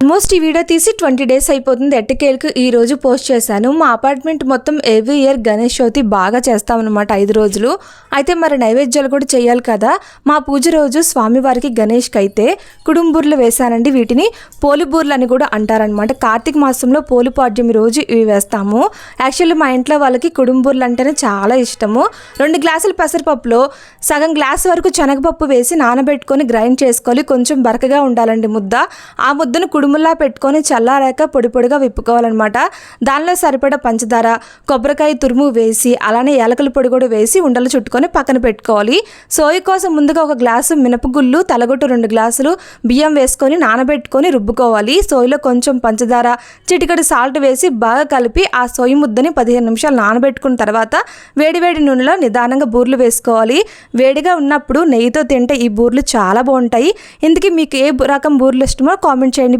Almost ఈ video తీసి 20 days అయిపోతుంది. ఎట్టకేలకు ఈ రోజు పోస్ట్ చేశాను. మా అపార్ట్మెంట్ మొత్తం ఎవ్రీ ఇయర్ గణేష్ చవితి బాగా చేస్తామన్నమాట 5 రోజులు. అయితే మరి నైవేద్యాలు కూడా చేయాలి కదా. మా పూజ రోజు స్వామివారికి గణేష్కి అయితే కుడుంబూర్లు వేశానండి. వీటిని పోలిబూర్లు అని కూడా అంటారనమాట. కార్తీక మాసంలో పోలిపాడ్యమి రోజు ఇవి వేస్తాము. యాక్చువల్లీ మా ఇంట్లో వాళ్ళకి కుడుంబూర్లు అంటేనే చాలా ఇష్టము. 2 గ్లాసుల పెసరపప్పులో సగం గ్లాస్ వరకు శనగపప్పు వేసి నానబెట్టుకొని గ్రైండ్ చేసుకోవాలి. కొంచెం బరకగా ఉండాలండి ముద్ద. ఆ ముద్దను కుడుముల్లా పెట్టుకొని చల్లారాక పొడి పొడిగా విప్పుకోవాలన్నమాట. దానిలో సరిపడా పంచదార, కొబ్బరికాయ తురుము వేసి అలానే యాలకుల పొడి కూడా వేసి ఉండలు చుట్టుకొని పక్కన పెట్టుకోవాలి. సోయి కోసం ముందుగా 1 గ్లాసు మినపగుళ్ళు, తలగొట్టు 2 గ్లాసులు బియ్యం వేసుకొని నానబెట్టుకొని రుబ్బుకోవాలి. సోయిలో కొంచెం పంచదార, చిటికెడు సాల్ట్ వేసి బాగా కలిపి ఆ సోయి ముద్దని 15 నిమిషాలు నానబెట్టుకున్న తర్వాత వేడివేడి నూనెలో నిదానంగా బూర్లు వేసుకోవాలి. వేడిగా ఉన్నప్పుడు నెయ్యితో తింటే ఈ బూర్లు చాలా బాగుంటాయి. ఇందుకే మీకు ఏ రకం బూర్లు ఇష్టమో కామెంట్ చేయండి.